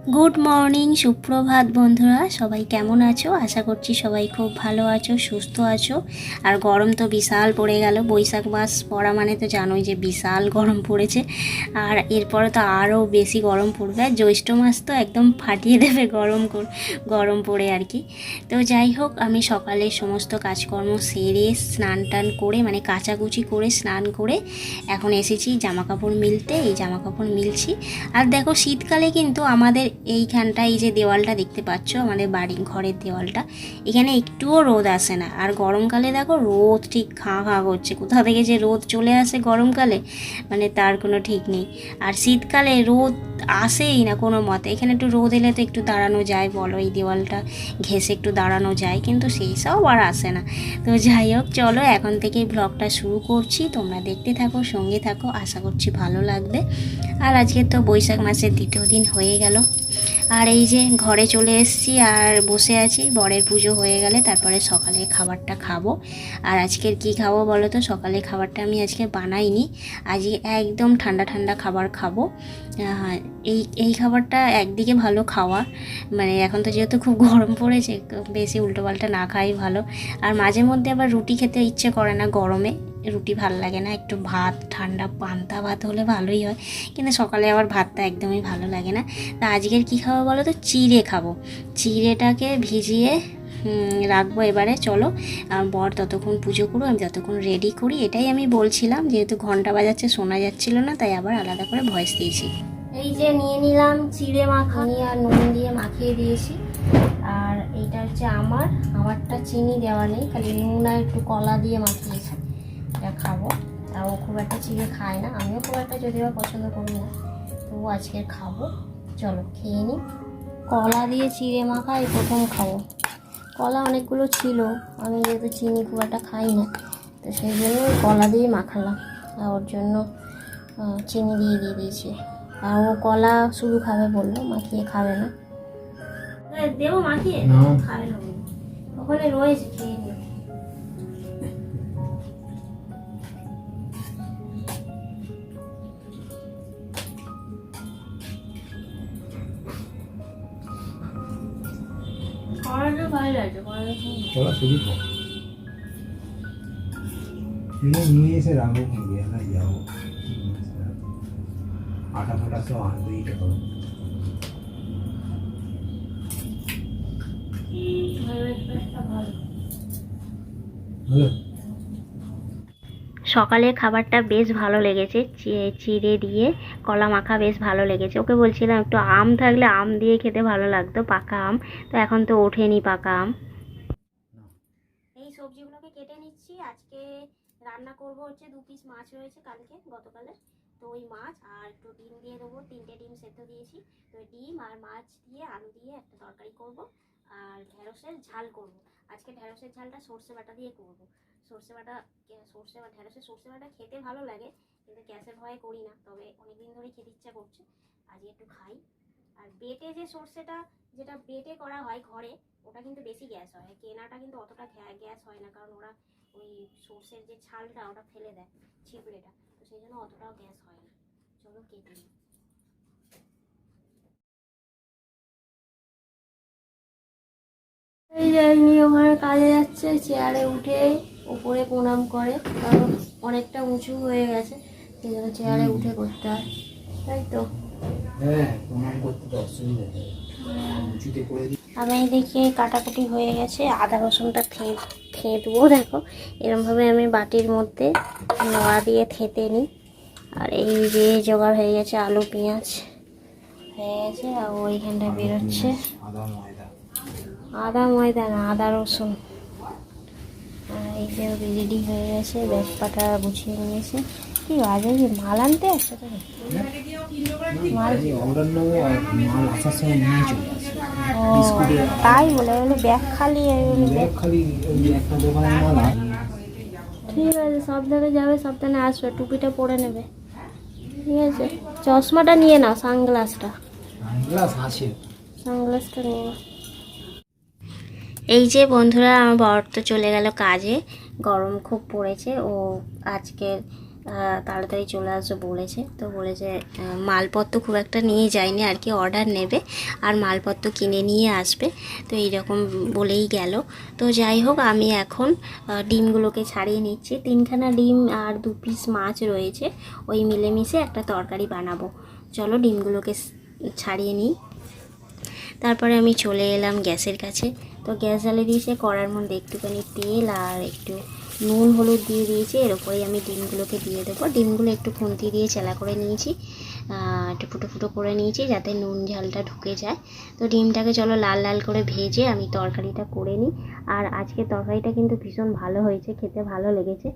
Good morning, সুপ্রভাত বন্ধুরা। সবাই কেমন আছো? আশা করছি সবাই খুব ভালো আছো, সুস্থ আছো। আর গরম তো বিশাল পড়ে গেল। বৈশাখ মাস পড়া মানে তো জানোই যে বিশাল গরম পড়েছে। আর এরপরে তো আরও বেশি গরম পড়বে। আর জ্যৈষ্ঠ মাস তো একদম ফাটিয়ে দেবে গরম পড়ে আর কি। তো যাই হোক, আমি সকালে সমস্ত কাজকর্ম সেরে স্নান টান করে মানে কাচাকুচি করে স্নান করে এখন এসেছি জামাকাপড় মিলতে। এই জামাকাপড় মিলছি। আর দেখো, শীতকালে কিন্তু আমাদের এইখানটা, এই যে দেওয়ালটা দেখতে পাচ্ছ, আমাদের বাড়ির ঘরের দেওয়ালটা, এখানে একটুও রোদ আসে না। আর গরমকালে দেখো রোদ ঠিক খাঁ খাঁ করছে। কোথা থেকে যে রোদ চলে আসে গরমকালে, মানে তার কোনো ঠিক নেই। আর শীতকালে রোদ আসেই না কোনো মতে। এখানে একটু রোদ এলে তো একটু দাঁড়ানো যায়, বলো, এই দেওয়ালটা ঘেঁষে একটু দাঁড়ানো যায়, কিন্তু সেই সব আর আসে না। তো যাই হোক, চলো এখন থেকেই ব্লগটা শুরু করছি। তোমরা দেখতে থাকো, সঙ্গে থাকো, আশা করছি ভালো লাগবে। আর আজকে তো বৈশাখ মাসের দ্বিতীয় দিন হয়ে গেল। আর এই যে ঘরে চলে এসেছি আর বসে আছি। বরের পুজো হয়ে গেলে তারপরে সকালের খাবারটা খাবো। আর আজকের কি খাবো বলো তো? সকালের খাবারটা আমি আজকে বানাইনি। আজকে একদম ঠান্ডা ঠান্ডা খাবার খাবো। এই খাবারটা একদিকে ভালো খাওয়া, মানে এখন তো যেহেতু খুব গরম পড়েছে, বেশি উল্টোপাল্টা না খাই ভালো। আর মাঝে মধ্যে আবার রুটি খেতে ইচ্ছে করে না গরমে। রুটি ভাল লাগে না, একটু ভাত, ঠান্ডা পান্তা ভাত হলে ভালোই হয়, কিন্তু সকালে আবার ভাতটা একদমই ভালো লাগে না। তা আজকের কী খাবো বলো তো? চিড়ে খাবো। চিড়েটাকে ভিজিয়ে রাখবো এবারে। চলো, আর বর ততক্ষণ পুজো করো, আমি ততক্ষণ রেডি করি। এটাই আমি বলছিলাম, যেহেতু ঘন্টা বাজাচ্ছে শোনা যাচ্ছিল না, তাই আবার আলাদা করে ভয়েস দিয়েছি। এই যে নিয়ে নিলাম চিড়ে মাখানি আর নুন দিয়ে মাখিয়ে দিয়েছি। আর এইটা হচ্ছে আমারটা চিনি দেওয়া নেই, খালি নুন আর একটু কলা দিয়ে মাখিয়েছি। এটা খাবো। আর ও খুব একটা চিড়ে খায় না, আমিও খুব একটা যদিও পছন্দ করি না, তবু আজকে খাবো। চলো খেয়ে নিই। কলা দিয়ে চিড়ে মাখা এই প্রথম খাবো। কলা অনেকগুলো ছিল, আমি যেহেতু চিনি খুব একটা খাই না, তো সেই জন্য কলা দিয়ে মাখালাম। আর ওর জন্য চিনি দিয়ে দিয়েছি। আর ও কলা শুধু খাবে বললো, মাখিয়ে খাবে না। দেবো মাখিয়ে? খাবে না, ওখানে রয়েছে, খেয়ে নিও। কলা শুধু নিয়ে এসে রাখবো, যাবো আটা ফাটা সব আনতে দিতে হবে। সকালে খাবারটা বেশ ভালো লেগেছে, চিড়ে দিয়ে কলা মাখা বেশ ভালো লেগেছে। ওকে বলছিলাম একটু আম থাকলে আম দিয়ে খেতে ভালো লাগতো, পাকা আম, তো এখন তো ওঠেনি পাকা আম। এই সবজিগুলোকে কেটে নিচ্ছি। আজকে রান্না করব হচ্ছে 2 পিস মাছ রয়েছে গতকালের, তো ওই মাছ আর একটু ডিম দিয়ে দেবো। 3টে ডিম সেদ্ধ দিয়েছি, তো ডিম আর মাছ দিয়ে আলু দিয়ে একটা তরকারি করব। আর ঢেঁড়সের ঝাল করব। আজকে ঢেঁড়সের ঝালটা সর্ষে বাটা দিয়ে করব। ঢেঁড়সের সর্ষে বাটা খেতে ভালো লাগে, কিন্তু গ্যাসের ভয়ে করি না, তবে অনেকদিন ধরে খেতে ইচ্ছা করছে, আজকে একটু খাই। আর বেটে যে সর্ষেটা, যেটা বেটে করা হয় ঘরে, ওটা কিন্তু বেশি গ্যাস হয়। কেনাটা কিন্তু অতটা গ্যাস হয় না, কারণ ওরা ওই সর্ষের যে ছালটা ওটা ফেলে দেয়, ছিপড়েটা, তো সেই জন্য অতটাও গ্যাস হয় না। চলো কেটে নিই। এই যে ওখানে কাজে যাচ্ছে, চেয়ারে উঠে ওপরে প্রণাম করে, কারণ অনেকটা উঁচু হয়ে গেছে, সেই জন্য চেয়ারে উঠে করতে হয়, তাই তো? আমি দেখি কাটাকুটি হয়ে গেছে, আদা রসুনটা থেঁতবো। দেখো, এরমভাবে আমি বাটির মধ্যে নোয়া দিয়ে থেঁতে নিই। আর এই যে জোগাড় হয়ে গেছে, আলু পেঁয়াজ হয়ে গেছে, আর ওইখানটা বেরোচ্ছে আদা ময়দা না, আদা রসুন। আর এই যে রেডি হয়ে গেছে, ব্যাগপাটা গুছিয়ে নিয়েছে। কি বাজে, যে মাল আনতে আসছে তো, তাই বলে ব্যাগ খালি। ঠিক আছে, সাবধানে যাবে, সাবধানে আসবে, টুপিটা পরে নেবে, ঠিক আছে? চশমাটা নিয়ে নাও, সানগ্লাসটা নিয়ে নাও। এই যে বন্ধুরা, আমার বর তো চলে গেল কাজে, গরম খুব পড়েছে। ও আজকে তাড়াতাড়ি চলে আসবে বলেছে। তো বলেছে মালপত্র খুব একটা নিয়ে যায়নি আর কি, অর্ডার নেবে আর মালপত্র কিনে নিয়ে আসবে, তো এইরকম বলেই গেল। তো যাই হোক, আমি এখন ডিমগুলোকে ছাড়িয়ে নিচ্ছি। 3খানা ডিম আর 2 পিস মাছ রয়েছে, ওই মিলেমিশে একটা তরকারি বানাবো। চলো ডিমগুলোকে ছাড়িয়ে নিই। তারপরে আমি চলে এলাম গ্যাসের কাছে। তো গ্যাস জ্বালিয়ে দিয়েছে, কড়ার মধ্যে একটুখানি তেল আর একটু নুন হলুদ দিয়ে দিয়েছি। এর উপরেই আমি ডিমগুলোকে দিয়ে দেবো। ডিমগুলো একটু খুন্তি দিয়ে চেলা করে নিয়েছি, একটু ফুটো ফুটো করে নিয়েছি যাতে নুন ঝালটা ঢুকে যায়। তো ডিমটাকে চলো লাল লাল করে ভেজে আমি তরকারিটা করে নিই। আর আজকে তরকারিটা কিন্তু ভীষণ ভালো হয়েছে, খেতে ভালো লেগেছে।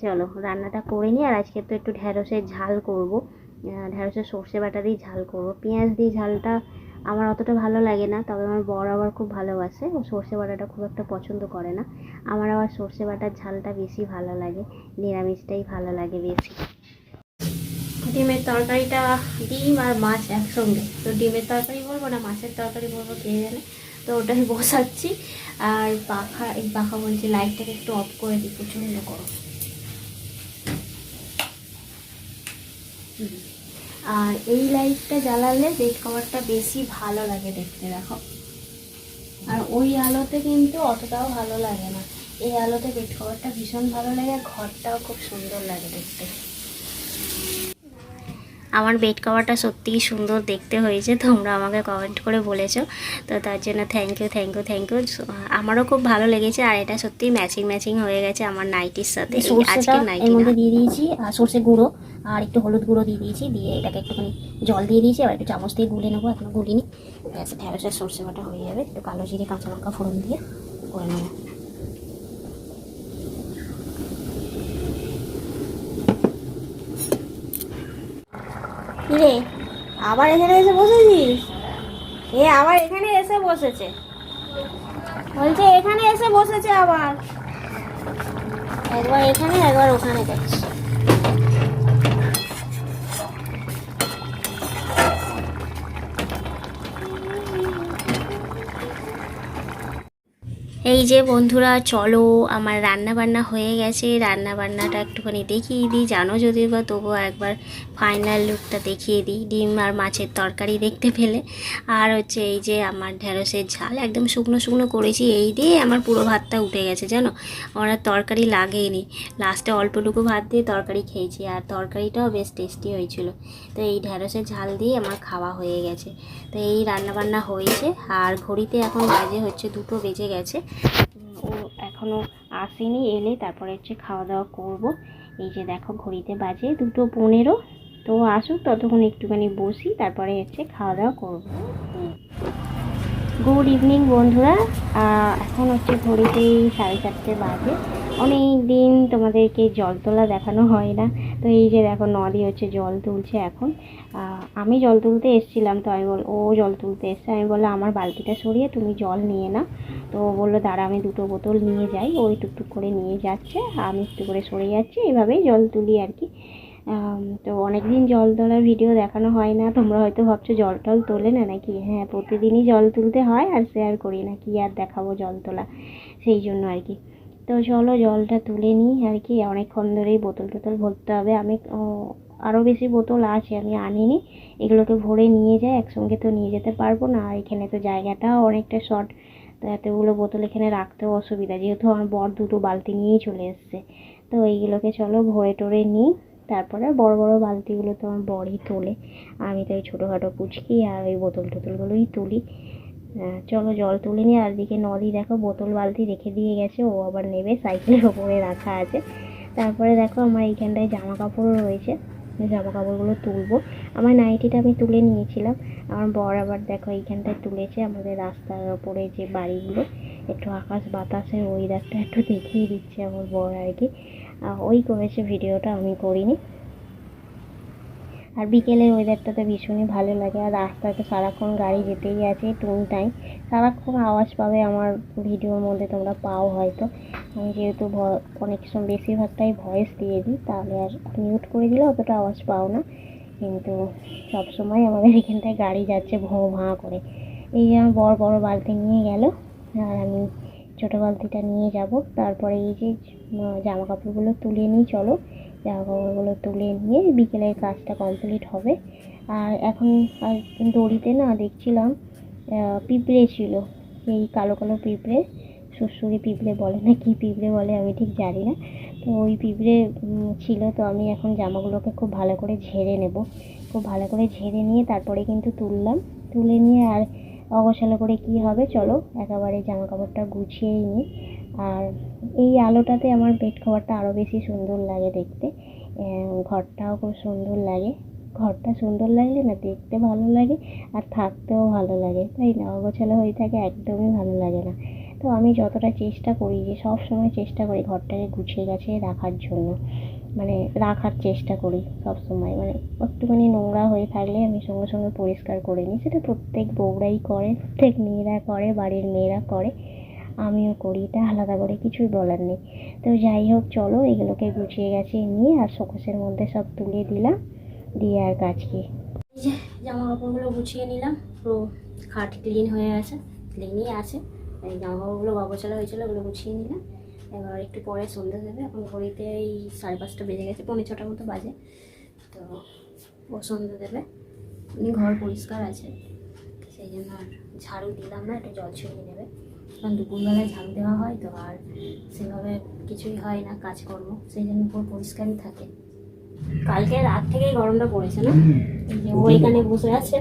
চলো রান্নাটা করে নিই। আর আজকে তো একটু ঢ্যাঁড়সের ঝাল করব, ঢ্যাঁড়সের সর্ষে বাটা দিয়ে ঝাল করব। পেঁয়াজ দিয়ে ঝালটা আমার অতটা ভালো লাগে না, তবে আমার বর আবার খুব ভালোবাসে, ও সর্ষে বাটাটা খুব একটা পছন্দ করে না। আমার আবার সর্ষে বাটার ঝালটা বেশি ভালো লাগে, নিরামিষটাই ভালো লাগে বেশি। ডিমের তরকারিটা, ডিম আর মাছ একসঙ্গে, তো ডিমের তরকারি বলবো না মাছের তরকারি বলবো কে জানে। তো ওটাই বসাচ্ছি। আর পাখা বলছি, লাইটটাকে একটু অফ করে দিই, প্রচণ্ড গরম। আর এই লাইটটা জ্বালালে বেড কভারটা বেশি ভালো লাগে দেখতে, দেখো। আর ওই আলোতে কিন্তু অতটাও ভালো লাগে না, এই আলোতে বেড কভারটা ভীষণ ভালো লাগে, ঘরটাও খুব সুন্দর লাগে দেখতে। আমার বেড কভারটা সত্যিই সুন্দর দেখতে হয়েছে, তোমরা আমাকে কমেন্ট করে বলেছো, তো তার জন্য thank you thank you thank you. আমারও খুব ভালো লেগেছে। আর এটা সত্যিই ম্যাচিং ম্যাচিং হয়ে গেছে আমার নাইটির সাথে। আজকে নাইটি এর মধ্যে দিয়ে দিয়েছি আর সর্ষে গুঁড়ো আর একটু হলুদ গুঁড়ো দিয়ে দিয়েছি, দিয়ে এটাকে একটুখানি জল দিয়ে দিয়েছি। এবার একটু চামচ দিয়ে গুলে নেবো, এখনো গুলিনি। ব্যাস ঢ্যাঁড়সের সর্ষে বাটা হয়ে যাবে। একটু কালো জিরে কাঁচা লঙ্কা ফোড়ন দিয়ে করে নেবো। কিরে আবার এখানে এসে বসেছিস? আবার এখানে এসে বসেছে, বলছে এখানে এসে বসেছে আবার, একবার এখানে একবার ওখানে যাচ্ছে। এই যে বন্ধুরা, চলো আমার রান্না বান্না হয়ে গেছে। রান্না বান্নাটা একটুখানি দেখিয়ে দিই, জানো যদিও বা, তবুও একবার ফাইনাল লুকটা দেখিয়ে দিই। ডিম আর মাছের তরকারি দেখতে পেলে, আর হচ্ছে এই যে আমার ঢ্যাঁড়সের ঝাল একদম শুকনো শুকনো করেছি, এই দিয়ে আমার পুরো ভাতটা উঠে গেছে জানো। আমার আর তরকারি লাগেইনি, লাস্টে অল্পটুকু ভাত দিয়ে তরকারি খেয়েছি, আর তরকারিটাও বেশ টেস্টি হয়েছিল। তো এই ঢ্যাঁড়সের ঝাল দিয়ে আমার খাওয়া হয়ে গেছে। তো এই রান্নাবান্না হয়েছে। আর ঘড়িতে এখন বাজে হচ্ছে 2টো বেজে গেছে। ও এখনও আসেনি, এলে তারপরে হচ্ছে খাওয়া দাওয়া করব। এই যে দেখো ঘড়িতে বাজে 2:15। তো আসুক, ততক্ষণ একটুখানি বসি, তারপরে হচ্ছে খাওয়া দাওয়া করব। গুড ইভিনিং বন্ধুরা, এখন হচ্ছে ঘড়িতে 4:30 বাজে। অনেক দিন তোমাদেরকে জল তোলা দেখানো হয় না। তো এই যে দেখো নদী হচ্ছে জল তুলছে এখন। আমি জল তুলতে এসেছিলাম, তো ও জল তুলতে এসছে। আমি বললাম আমার বালতিটা সরিয়ে তুমি জল নিয়ে না। তো ও বললো দাঁড়া আমি 2টো বোতল নিয়ে যাই। ওই টুকটুক করে নিয়ে যাচ্ছে, আমি একটু করে সরে যাচ্ছি, এইভাবেই জল তুলি আর কি। তো অনেক দিন জল তোলার ভিডিও দেখানো হয় না। তোমরা হয়তো ভাবছো জল টল তোলে না নাকি। হ্যাঁ, প্রতিদিনই জল তুলতে হয়, আর শেয়ার করি না, কি আর দেখাবো জল তোলা, সেই জন্য আর কি। তো চলো জলটা তুলে নিই আর কি। অনেকক্ষণ ধরেই বোতল টোতল ভরতে হবে। আমি আরও বেশি বোতল আছে, আমি আনিনি, এগুলোকে ভরে নিয়ে যাই, একসঙ্গে তো নিয়ে যেতে পারবো না। আর এখানে তো জায়গাটাও অনেকটা শর্ট, তো এতগুলো বোতল এখানে রাখতেও অসুবিধা, যেহেতু আমার বর 2টো বালতি নিয়েই চলে এসছে। তো এইগুলোকে চলো ভরে টরে নিই। তারপরে বড় বড় বালতিগুলো তো আমার বরই তোলে, আমি তো এই ছোটোখাটো পুচকি আর ওই বোতল টোতলগুলোই তুলি। চলো জল তুলে নিই। আর দিকে নদী দেখো বোতল বালতি রেখে দিয়ে গেছে, ও আবার নেবে, সাইকেলের ওপরে রাখা আছে। তারপরে দেখো আমার এইখানটায় জামা কাপড়ও রয়েছে, জামা কাপড়গুলো তুলবো। আমার নাইটিটা আমি তুলে নিয়েছিলাম, আমার বর আবার দেখো এইখানটায় তুলেছে। আমাদের রাস্তার ওপরে যে বাড়িগুলো, একটু আকাশ বাতাসের ওয়েদারটা একটু দেখিয়ে দিচ্ছে আমার বর আর কি। ওই করেছে ভিডিওটা, আমি করিনি। আর বিকেলের ওয়েদারটাতে ভীষণই ভালো লাগে। আর রাস্তায় তো সারাক্ষণ গাড়ি যেতেই আছে, টুন টাইম সারাক্ষণ আওয়াজ পাবে আমার ভিডিওর মধ্যে, তোমরা পাও হয়তো। আমি যেহেতু অনেক সময় বেশিরভাগটাই ভয়েস দিয়ে দিই, তাহলে আর মিউট করে দিলে অতটা আওয়াজ পাও না, কিন্তু সবসময় আমাদের এখানটায় গাড়ি যাচ্ছে ভোঁ ভাঁ করে। এই যে আমার বড় বড় বালতি নিয়ে গেল, আর আমি ছোটো বালতিটা নিয়ে যাব। তারপরে এই যে জামা কাপড়গুলো তুলে নিই চলো, জামা কাপড়গুলো তুলে নিয়ে বিকেলের কাজটা কমপ্লিট হবে। আর এখন আর দড়িতে না দেখছিলাম পিঁপড়ে ছিল, সেই কালো কালো পিঁপড়ে, সুড়সুড়ি পিঁপড়ে বলে না কি পিঁপড়ে বলে আমি ঠিক জানি না। তো ওই পিঁপড়ে ছিল। তো আমি এখন জামাগুলোকে খুব ভালো করে ঝেড়ে নেব, খুব ভালো করে ঝেড়ে নিয়ে তারপরে কিন্তু তুলে নিয়ে আর অগোছালো করে কি হবে, চলো একেবারে জামা কাপড়টা গুছিয়েই নিই। আর এই আলোটাতে আমার বেড কভারটা আরও বেশি সুন্দর লাগে দেখতে, ঘরটাও খুব সুন্দর লাগে। ঘরটা সুন্দর লাগলে না দেখতে ভালো লাগে আর থাকতেও ভালো লাগে, তাই না? অগোছালো হয়ে থাকে একদমই ভালো লাগে না। তো আমি যতটা চেষ্টা করি, যে সব সময় চেষ্টা করি ঘরটাকে গুছিয়ে গাছিয়ে রাখার জন্য, মানে রাখার চেষ্টা করি সব সময়। মানে একটুখানি নোংরা হয়ে থাকলে আমি সঙ্গে সঙ্গে পরিষ্কার করে নিই। সেটা প্রত্যেক বউরাই করে, প্রত্যেক মেয়েরা করে, বাড়ির মেয়েরা করে, আমিও করি, এটা আলাদা করে কিছুই বলার নেই। তো যাই হোক, চলো এগুলোকে গুছিয়ে গাছিয়ে নিয়ে আর শোকেসের মধ্যে সব তুলে দিলাম, দিয়ে আর কাজকে এই যে জামা কাপড়গুলো গুছিয়ে নিলাম। পুরো খাট ক্লিন হয়ে আছে, ক্লিনই আছে। এই জামা কাপড়গুলো অগোছালো হয়েছিল, ওগুলো গুছিয়ে নিলাম। এবার একটু পরে সন্ধ্যা দেবে, এখন ঘড়িতে এই 5:30 বেজে গেছে, 5:45 মতো বাজে। তো ও সন্ধ্যা দেবে, ঘর পরিষ্কার আছে সেই জন্য আর ঝাড়ু দিলাম না, একটু জল ছড়িয়ে নেবে। কারণ দুপুরবেলায় ঝাড়ু দেওয়া হয় তো আর সেভাবে কিছুই হয় না কাজকর্ম, সেই জন্য পুরো পরিষ্কারই থাকে। কালকে রাত থেকেই গরমটা পড়েছে না, এই যে ও এখানে বসে আছে,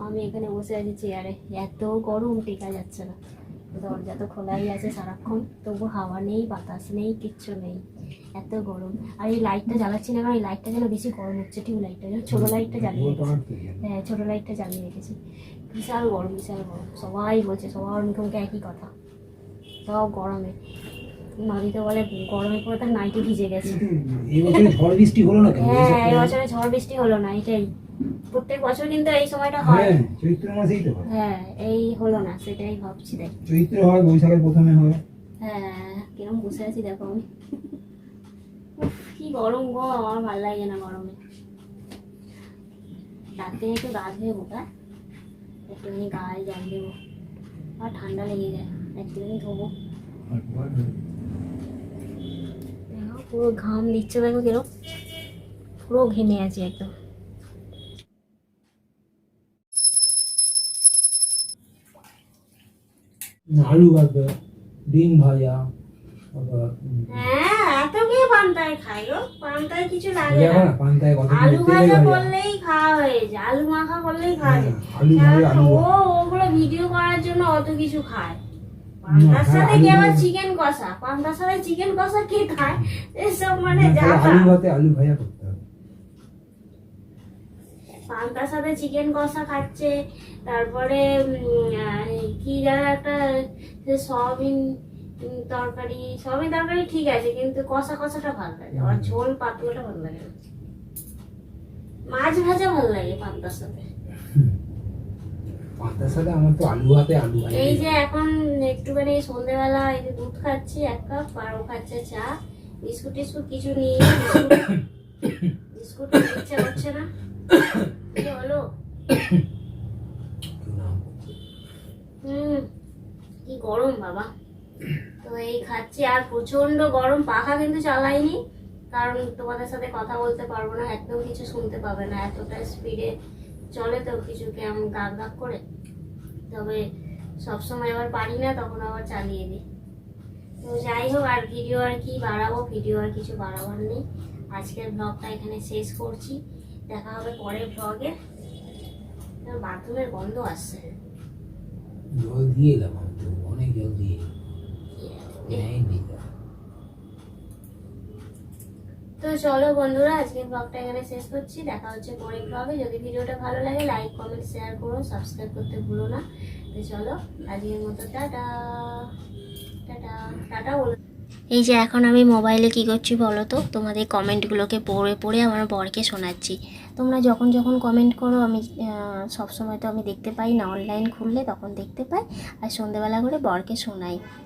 আমি এখানে বসে আছি চেয়ারে, এত গরম টেকা যাচ্ছে না। দরজা তো খোলাই আছে সারাক্ষণ, তবু হাওয়া নেই, বাতাস নেই, কিচ্ছু নেই, এত গরম। আর এই লাইটটা জ্বালাচ্ছি না কারণ এই লাইটটা যেন বেশি গরম হচ্ছে, টিউব লাইটটা যেন, ছোটো লাইটটা জ্বালিয়ে রেখেছি। হ্যাঁ, ছোটো লাইটটা জ্বালিয়ে রেখেছি। বিশাল গরম, বিশাল গরম, সবাই বলছে, সবার মুখে মুখে একই কথা, সব গরমে। নদীতে বলে গরমে পরে তার নাইটি ভিজে গেছে। ঝড় বৃষ্টি হলো না কেন? হ্যাঁ, এবছরে ঝড় বৃষ্টি হলো না, এটাই। প্রত্যেক বছর কিন্তু এই সময়টা হয়। চৈত্র মাসেই তো হয়। হ্যাঁ, এই হলো না, সেটাই ভাবছি। দেখ, চৈত্র হয়, বৈশাখের প্রথমে হয়। হ্যাঁ, কিরম বসে আছি দেখো আমি। কি গরম গো, আমার ভালো লাগে না গরমে। রাতে একটু গা ধুয়ে বোকা, একটুখানি গায়ে জল দেবো, আর ঠান্ডা লেগে যায়, একটুখানি ধোবো। পুরো ঘাম দিচ্ছে দেখো কিরম, পুরো ঘেমে আছি একদম। আলু ভাজা, ডিম ভাজা, হ্যাঁ, এত কে পান্তায় খাই গো, পান্তায় কিছু লাগে না। পান্তায় কত আলু ভাজা করলেই খাওয়া হয়ে যায়, আলু মাখা করলেই খাওয়া যায়। ওগুলো ভিডিও করার জন্য অত কিছু খায়। পান্তার সাথে কি আবার চিকেন কষা, পান্তার সাথে চিকেন কষা কে খায় এসব, মানে যা আলু ভাতে আলু ভাজা করতে হবে। পান্তার সাথে চিকেন কষা খাচ্ছে, তারপরে কি যেন একটা সয়াবিন তরকারি, সয়াবিন তরকারি ঠিক আছে, কিন্তু কষা কষাটা ভালো লাগে, আর ঝোল পাতলাটা ভালো লাগে না। মাছ ভাজা ভালো লাগে পান্তার সাথে। পান্তার সাথে আমার তো আলু ভাতে আলু ভাজা। এই যে এখন একটুখানি সন্ধ্যেবেলা এই যে দুধ খাচ্ছি 1 কাপ, আর ও খাচ্ছে চা। বিস্কুট টিস্কুট কিছু নিয়ে, বিস্কুট ইচ্ছা করছে না। কি হলো? কি গরম বাবা। তো এই খাচ্ছি, আর প্রচন্ড গরম, পাখা কিন্তু চালাইনি কারণ তোমাদের সাথে কথা বলতে পারবো না, একদম কিছু শুনতে পাবে না, এতটা স্পিডে চলে তো কিছু কেমন গাক গাক করে। তবে সবসময় আবার পারি না, তখন আবার চালিয়ে দিই। তো যাই হোক, আর ভিডিও আর কি বাড়াবো, ভিডিও আর কিছু বাড়াবার নেই। আজকের ব্লগটা এখানে শেষ করছি, দেখা হবে পরের ব্লগে। বাথরুমের গন্ধ আসছে, জল দিয়ে এলাম, অনেক জল দিয়ে। তো চলো বন্ধুরা, আজকের ব্লগটা এখানে শেষ করছি, দেখা হচ্ছে পরের ব্লগে। যদি ভিডিওটা ভালো লাগে লাইক কমেন্ট শেয়ার করো, সাবস্ক্রাইব করতে ভুলো না। তো চলো আজকের মতো টাটা টাটা টাটা বলো। এই যে এখন আমি মোবাইলে কি করছি বলো তো, তোমাদের কমেন্টগুলোকে পড়ে পড়ে আমার বরকে শোনাচ্ছি। তোমরা যখন যখন কমেন্ট করো আমি সবসময় তো আমি দেখতে পাই না, অনলাইন খুললে তখন দেখতে পাই, আর সন্ধেবেলা করে বরকে শোনাই।